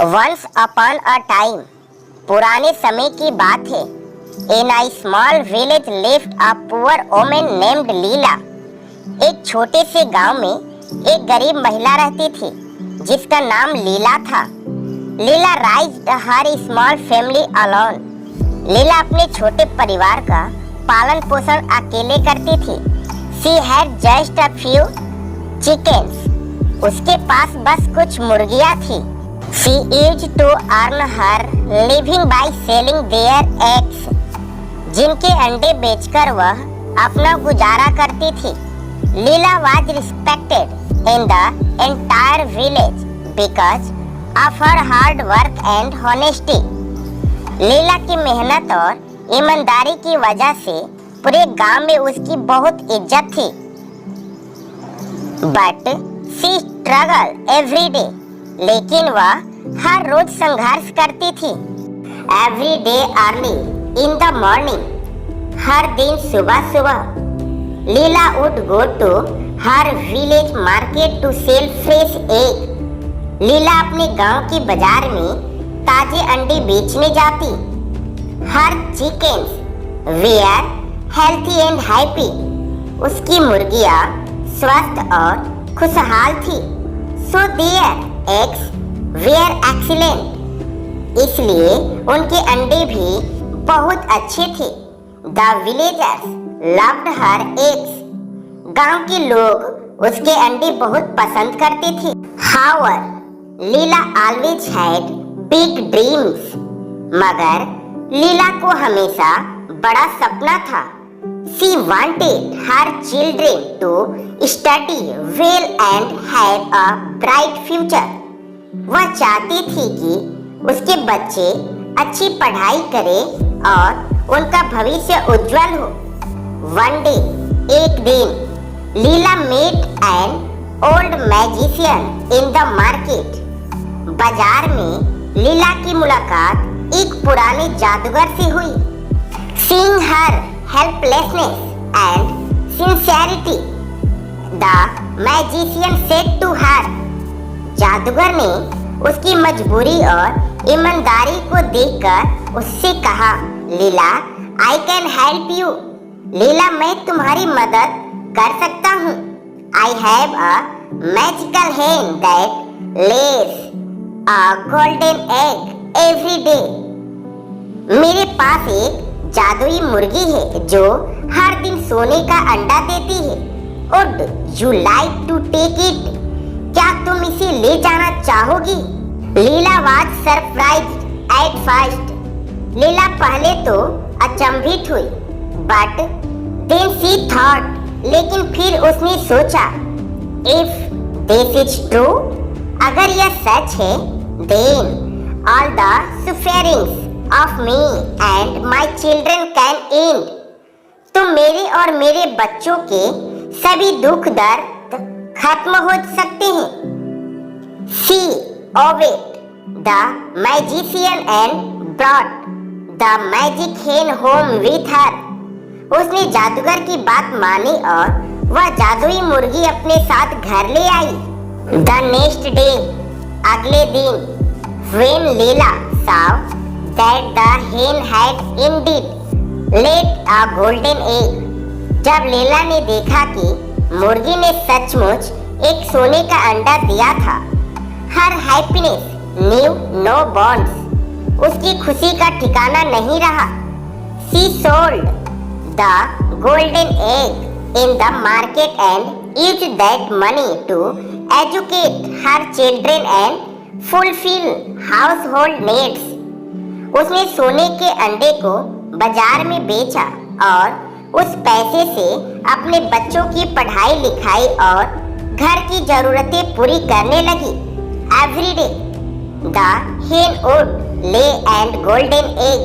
Once upon a time, पुराने समय की बात है। In a small village lived a poor woman named Leela. एक छोटे से गांव में एक गरीब महिला रहती थी जिसका नाम लीला था। लीला राइज्ड हर स्मॉल फैमिली अलोन। लीला अपने छोटे परिवार का पालन पोषण अकेले करती थी। She had just a few chickens. उसके पास बस कुछ मुर्गियां थी। She used to earn her living by selling their eggs, जिनके अंडे बेचकर वह अपना गुजारा करती थी। लीला was respected in the entire village because of her hard work and honesty. लीला की मेहनत और ईमानदारी की वजह से पूरे गांव में उसकी बहुत इज्जत थी। But she struggled every day. लेकिन वह हर रोज संघर्ष करती थी। Every day early in the morning, हर दिन सुबह सुबह लीला would go to her village market to sell fresh egg. लीला अपने गांव की बाजार में ताजे अंडे बेचने जाती। Her chickens were healthy and happy. उसकी मुर्गियां स्वस्थ और खुशहाल थी। So their eggs were excellent. इसलिए उनके अंडे भी बहुत अच्छे थे। The villagers loved her eggs. गांव के लोग उसके अंडे बहुत पसंद करते थे। However, Leela always had big dreams. मगर लीला को हमेशा बड़ा सपना था। She wanted her children to study well and have a bright future. वह चाहती थी कि उसके बच्चे अच्छी पढ़ाई करें और उनका भविष्य उज्जवल हो। One day, एक दिन, लीला met an old magician in the market. बाजार में लीला की मुलाकात एक पुराने जादूगर से हुई। Seeing her helplessness and sincerity, the magician said to her. जादूगर ने उसकी मजबूरी और ईमानदारी को देखकर उससे कहा, लीला, I can help you. लीला, मैं तुम्हारी मदद कर सकता हूँ। I have a magical hen that lays a golden egg every day. मेरे पास एक जादुई मुर्गी है जो हर दिन सोने का अंडा देती है। Would you like to take it? क्या तुम इसे ले जाना चाहोगी? लीला was surprised at first. लीला पहले तो अचंभित हुई, but then she thought. लेकिन फिर उसने सोचा, if this is true, अगर यह सच है, then all the sufferings of me and my children can end. तो मेरे और मेरे बच्चों के सभी दुख दर्द खत्म हो सकते हैं। She obeyed the magician and brought the magic hen home with her. उसने जादूगर की बात मानी और वह जादुई मुर्गी अपने साथ घर ले आई। The next day, अगले दिन, when Leela saw that the hen had indeed laid a golden egg. जब लीला ने देखा कि मुर्गी ने सचमुच एक सोने का अंडा दिया था, her happiness knew no bounds. उसकी खुशी का ठिकाना नहीं रहा। She sold the golden egg in the market and used that money to educate her children and fulfill household needs. उसने सोने के अंडे को बाजार में बेचा और उस पैसे से अपने बच्चों की पढ़ाई लिखाई और घर की जरूरतें पूरी करने लगी। Every day, the hen would lay an golden egg,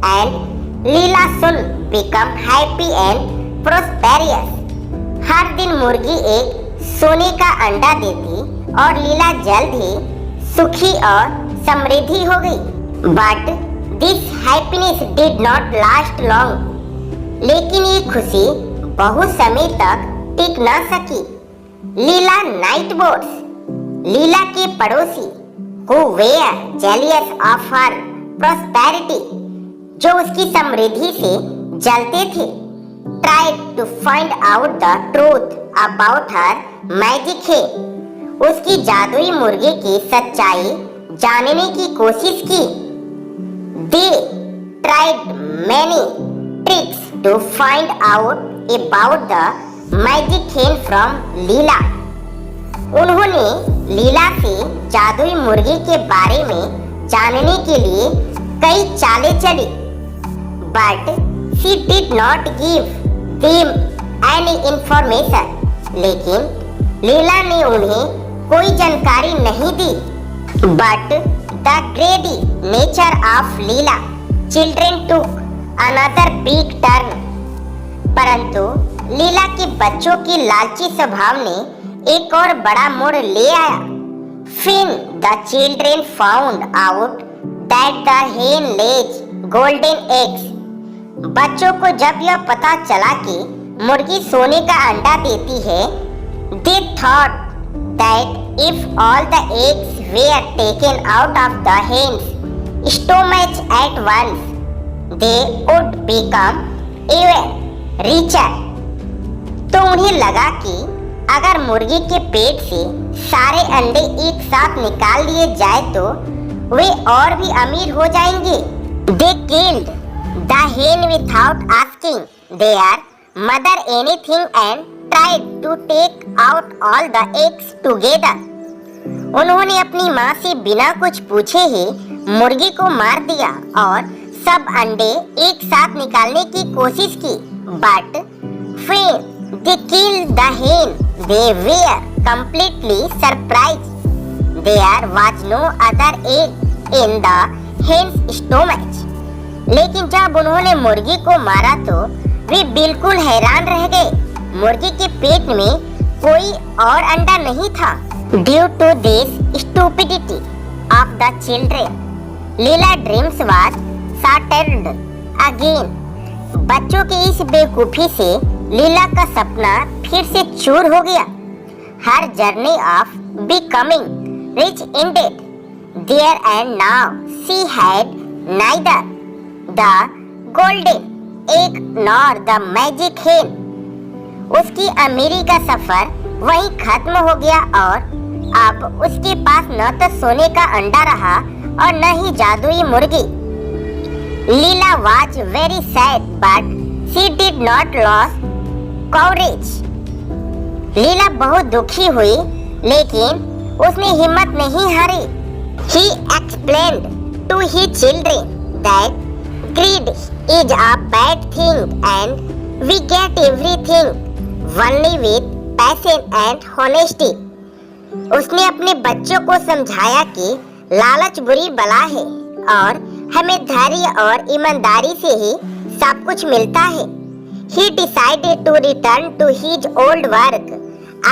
and Leela soon become happy and prosperous. हर दिन मुर्गी एक सोने का अंडा देती और लीला जल्द ही सुखी और समृद्धि हो गई। But this happiness did not last long. लेकिन ये खुशी बहुत समय तक टिक न सकी। लीला नाइट बोर्ड्स, लीला के पड़ोसी who were jealous of her prosperity, जो उसकी समृद्धि से जलते थे, tried to find out the truth about her magic hen, उसकी जादुई मुर्गी की सच्चाई जानने की कोशिश की। They tried many tricks to find out about the magic hen from लीला। उन्होंने लीला से जादुई मुर्गी के बारे में जानने के लिए कई चालें चली, but she did not give them any information, लेकिन लीला ने उन्हें कोई जानकारी नहीं दी। But the greedy nature of Leela children took another big turn, परंतु लीला के बच्चों की लालची स्वभाव ने एक और बड़ा मोड़ ले आया। When the children found out that the hen lays golden eggs, बच्चों को जब यह पता चला कि मुर्गी सोने का अंडा देती है, they thought that if all the eggs were taken out of the hen's stomach at once, they would become even richer। तो उन्हें लगा कि अगर मुर्गी के पेट से सारे अंडे एक साथ निकाल लिए जाए तो वे और भी अमीर हो जाएंगे। They killed the hen without asking their mother anything and tried to take out all the eggs together। उन्होंने अपनी माँ से बिना कुछ पूछे ही मुर्गी को मार दिया और सब अंडे एक साथ निकालने की कोशिश की। But when they killed the hen, they were completely surprised। There was no other egg in the hen's stomach। लेकिन जब उन्होंने मुर्गी को मारा तो वे बिल्कुल हैरान रह गए। मुर्गी के पेट में कोई और अंडा नहीं था। Due to this stupidity of the children, Leela dreams was shattered again। बच्चों की इस बेवकूफी से लीला का सपना फिर से चूर हो गया। Her journey of becoming rich ended there, and now she had neither the golden egg nor the magic hen। उसकी अमीरी का सफर वहीं खत्म हो गया और अब उसके पास न तो सोने का अंडा रहा और न ही जादुई मुर्गी। लीला was very sad, but she did not lose courage। लीला बहुत दुखी हुई लेकिन उसने हिम्मत नहीं हारी। He explained to his children that greed is a bad thing and we get everything only with patience and honesty। उसने अपने बच्चों को समझाया कि लालच बुरी बला है और हमें धैर्य और ईमानदारी से ही सब कुछ मिलता है। He decided to return to his old work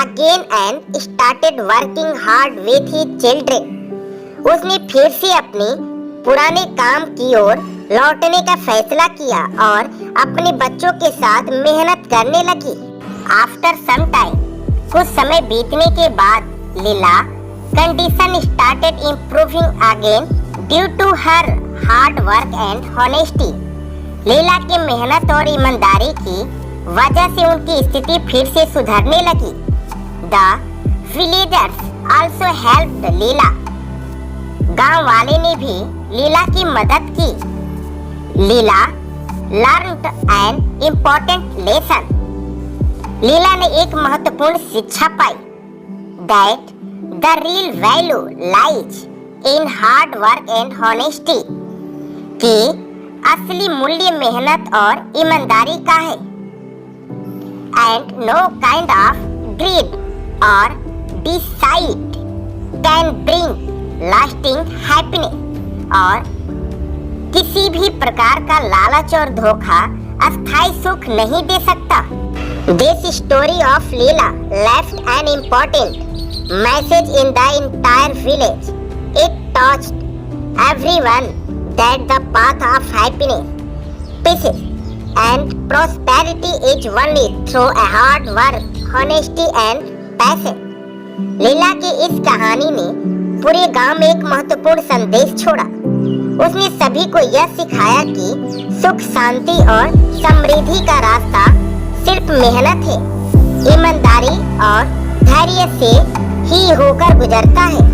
again and started working hard with his children। उसने फिर से अपने पुराने काम की ओर लौटने का फैसला किया और अपने बच्चों के साथ मेहनत करने लगी। After some time, कुछ समय बीतने के बाद लीला condition started improving again due to her hard work and honesty। लीला की मेहनत और ईमानदारी की वजह से उनकी स्थिति फिर से सुधरने लगी। The villagers also helped लीला। गांव वाले ने भी लीला की मदद की। लीला learned an important lesson। लीला ने एक महत्वपूर्ण शिक्षा पाई। That the real value lies in hard work and honesty। कि असली मूल्य मेहनत और ईमानदारी का है। And no kind of greed or deceit can bring lasting happiness। और किसी भी प्रकार का लालच और धोखा अस्थायी सुख नहीं दे सकता। This story of Leela left an important message in the entire village। It touched everyone that the path of happiness, peace and prosperity is only through a hard work, honesty and passion। लीला की इस कहानी ने पूरे गांव में एक महत्वपूर्ण संदेश छोड़ा। उसने सभी को यह सिखाया कि सुख, शांति और समृद्धि का रास्ता सिर्फ मेहनत है, ईमानदारी और धैर्य से ही होकर गुजरता है।